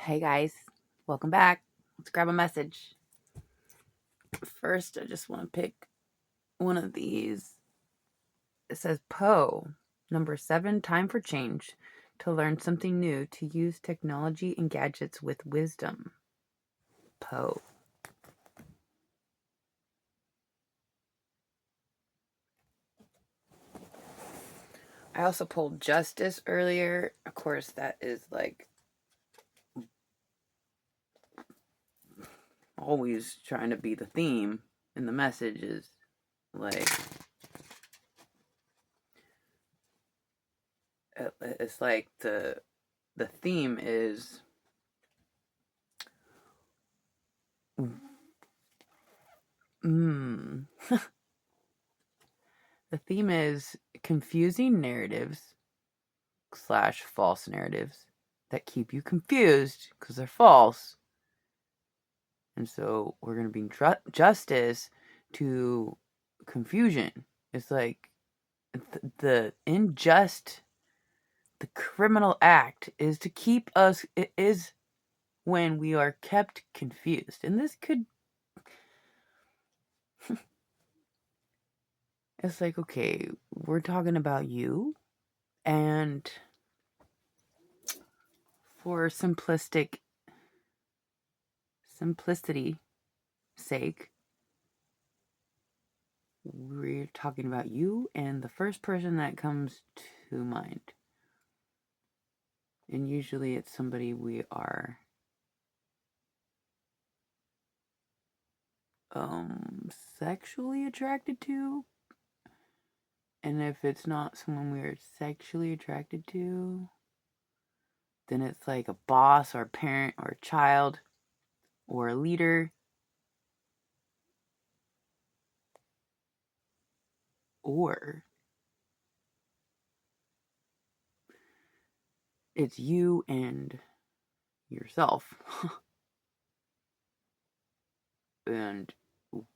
Hey guys, welcome back. Let's grab a message. First, I just want to pick one of these. It says Poe, number 7, time for change, to learn something new, to use technology and gadgets with wisdom. Poe. I also pulled Justice earlier. Of course, that is like always trying to be the theme, and the message is like it's like the theme is the theme is confusing narratives / false narratives that keep you confused because they're false. And so we're going to bring justice to confusion. It's like the criminal act is to keep us, it is when we are kept confused. And this could, it's like, okay, we're talking about you, and for simplicity sake, we're talking about you and the first person that comes to mind. And usually it's somebody we are sexually attracted to. And if it's not someone we are sexually attracted to, then it's like a boss or a parent or a child or a leader, or it's you and yourself. And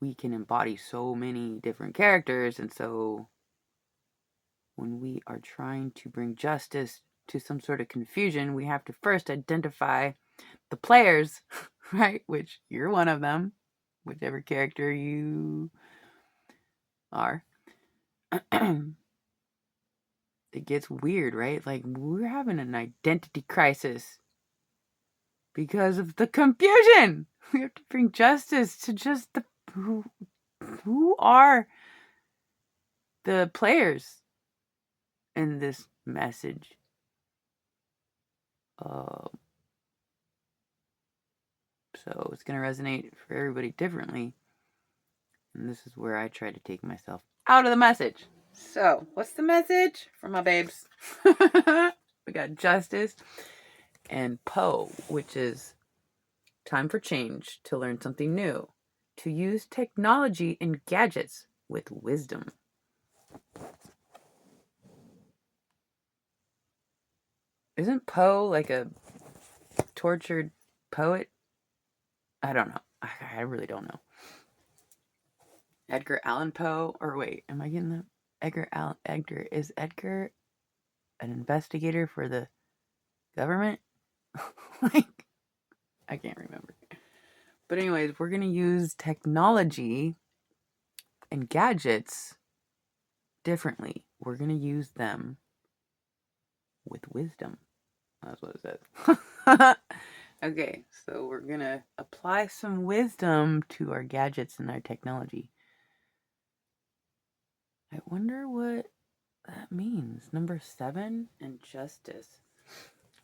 we can embody so many different characters, and so when we are trying to bring justice to some sort of confusion, we have to first identify the players, right? Which you're one of them, whichever character you are. It gets weird, right? Like, we're having an identity crisis because of the confusion. We have to bring justice to just the who are the players in this message. So it's going to resonate for everybody differently. And this is where I try to take myself out of the message. So, what's the message for my babes? We got justice and Poe, which is time for change, to learn something new, to use technology and gadgets with wisdom. Isn't Poe like a tortured poet? I don't know. I really don't know. Edgar Allan Poe, or wait, am I getting that? Is Edgar an investigator for the government? Like, I can't remember. But anyways, we're going to use technology and gadgets differently. We're going to use them with wisdom. That's what it says. Okay, so we're going to apply some wisdom to our gadgets and our technology. I wonder what that means. Number 7 and justice.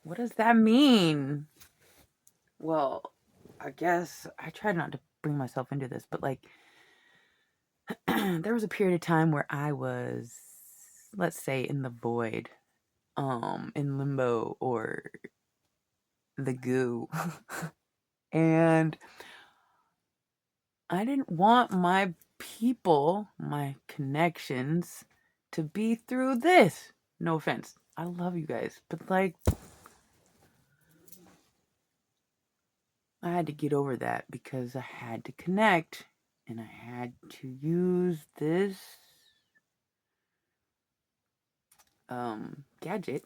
What does that mean? Well, I guess I try not to bring myself into this, but like, there was a period of time where I was, let's say, in the void, in limbo or the goo. And I didn't want my people, my connections, to be through this. No offense. I love you guys, but like, I had to get over that because I had to connect and I had to use this gadget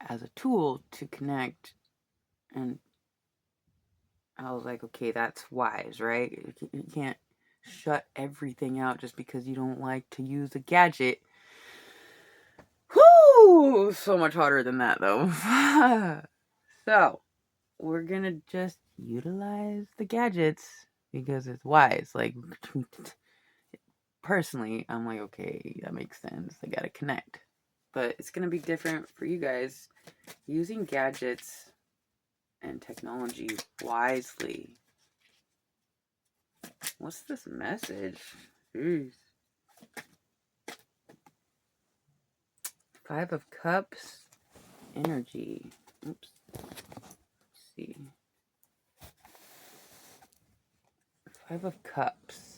as a tool to connect And I was like, okay, that's wise, right? You can't shut everything out just because you don't like to use a gadget. Whoo! So much harder than that, though. So, we're gonna just utilize the gadgets because it's wise. Like, personally, I'm like, okay, that makes sense. I gotta connect. But it's gonna be different for you guys using gadgets and technology wisely. What's this message? Jeez. Five of Cups, energy. Oops. Let's see. Five of Cups.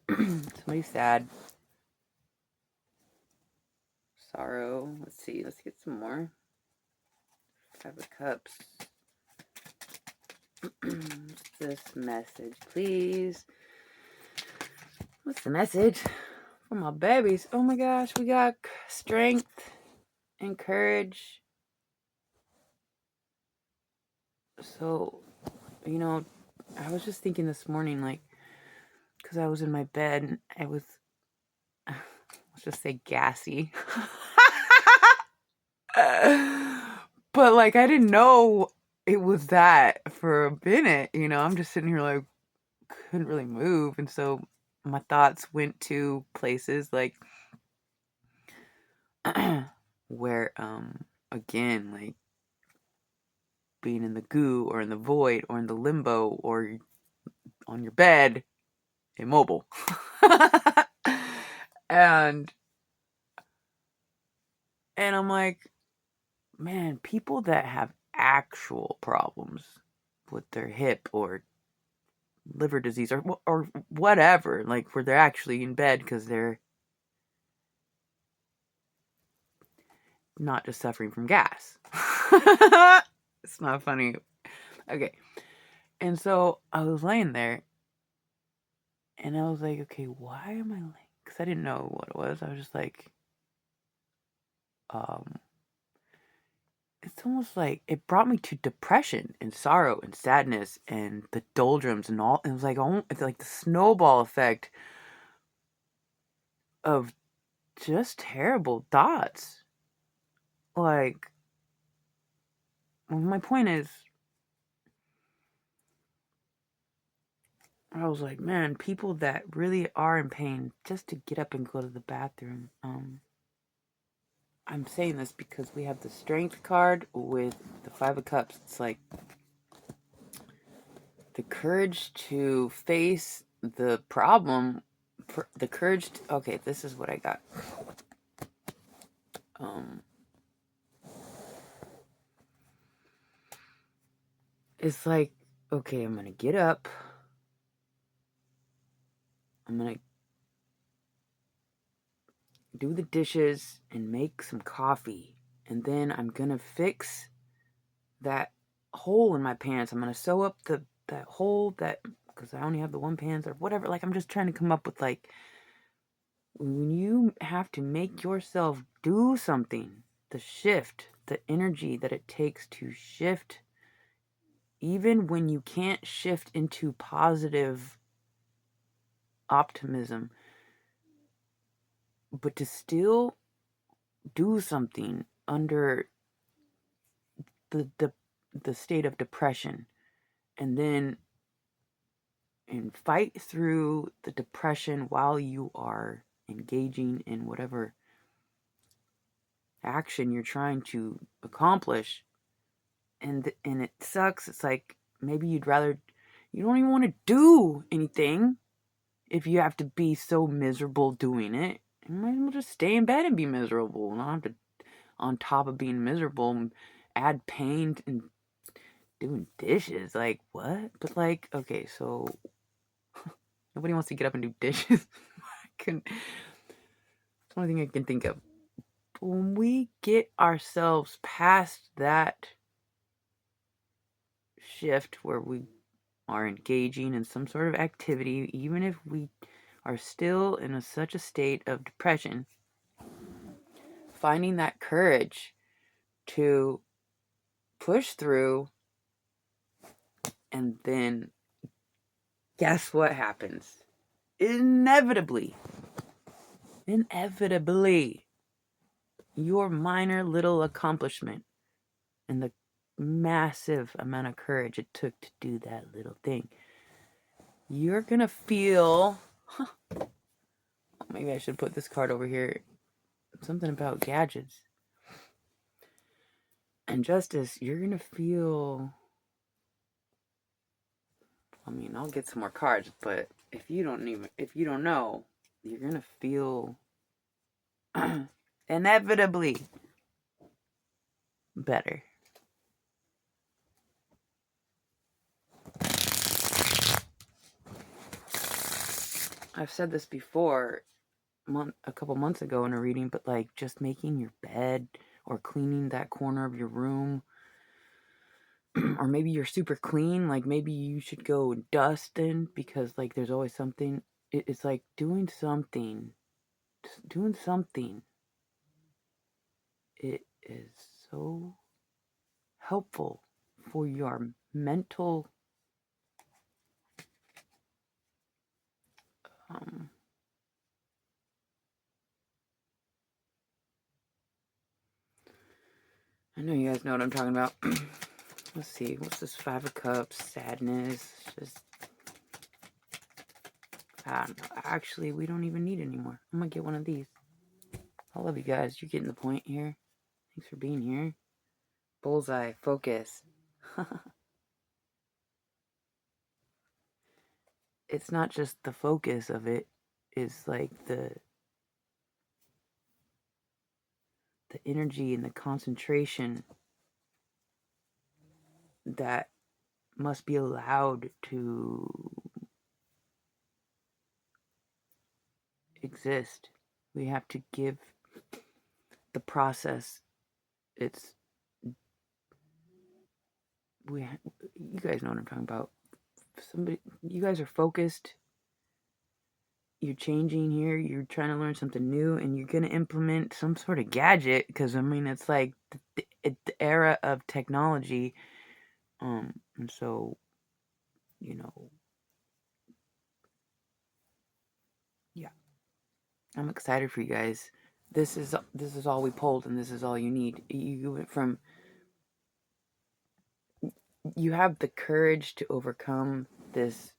Somebody's sad. Sorrow. Let's see. Let's get some more. Five of Cups. What's this message, please? What's the message for my babies? Oh my gosh, we got strength and courage. So, I was just thinking this morning, like, because I was in my bed and I was, let's just say, gassy. But, like, I didn't know it was that for a minute, I'm just sitting here, like, couldn't really move. And so my thoughts went to places like where, again, like being in the goo or in the void or in the limbo or on your bed, immobile. and I'm like, man, people that have actual problems with their hip or liver disease or whatever, like where they're actually in bed because they're not just suffering from gas. It's not funny. Okay. And so I was laying there and I was like, okay, why am I laying? Because I didn't know what it was. I was just like, it's almost like it brought me to depression and sorrow and sadness and the doldrums and all. It was like, it's like the snowball effect of just terrible thoughts. Like, well, my point is, I was like, man, people that really are in pain just to get up and go to the bathroom. I'm saying this because we have the strength card with the Five of Cups. It's like the courage to face the problem, the courage to, okay, this is what I got. It's like, okay, I'm gonna get up. I'm gonna do the dishes and make some coffee. And then I'm gonna fix that hole in my pants. I'm gonna sew up that hole that, because I only have the one pants or whatever. Like, I'm just trying to come up with, like, when you have to make yourself do something, the shift, the energy that it takes to shift, even when you can't shift into positive optimism, but to still do something under the state of depression, and then and fight through the depression while you are engaging in whatever action you're trying to accomplish. And it sucks. It's like, maybe you don't even want to do anything if you have to be so miserable doing it. You might as well just stay in bed and be miserable, and not have to, on top of being miserable, add pain and doing dishes. Like, what? But, like, okay, so nobody wants to get up and do dishes. It's the only thing I can think of. But when we get ourselves past that shift where we are engaging in some sort of activity, even if we are still in such a state of depression, finding that courage to push through, and then guess what happens? Inevitably, your minor little accomplishment and the massive amount of courage it took to do that little thing, you're gonna feel, maybe I should put this card over here, something about gadgets. And Justice, you're gonna feel, I mean, I'll get some more cards, but if you don't know, you're gonna feel inevitably better. I've said this before, a couple months ago in a reading, but like just making your bed or cleaning that corner of your room, or maybe you're super clean, like maybe you should go dusting because like there's always something. It's like doing something. Just doing something. It is so helpful for your mental I know you guys know what I'm talking about. Let's see, what's this? 5 of Cups, sadness, just, I don't know. Actually, we don't even need anymore. I'm gonna get one of these. I love you guys. You're getting the point here. Thanks for being here. Bullseye, focus. It's not just the focus of it, it's like the energy and the concentration that must be allowed to exist. We have to give the process its, you guys know what I'm talking about. You guys are focused, you're changing here, you're trying to learn something new, and you're going to implement some sort of gadget, because I mean it's like the era of technology, and so, you know, yeah, I'm excited for you guys. This is all we pulled, and this is all you need. You went from, you have the courage to overcome this,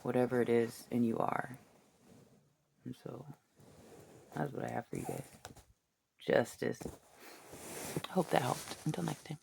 whatever it is, and you are. And so that's what I have for you guys. Justice. Hope that helped. Until next time.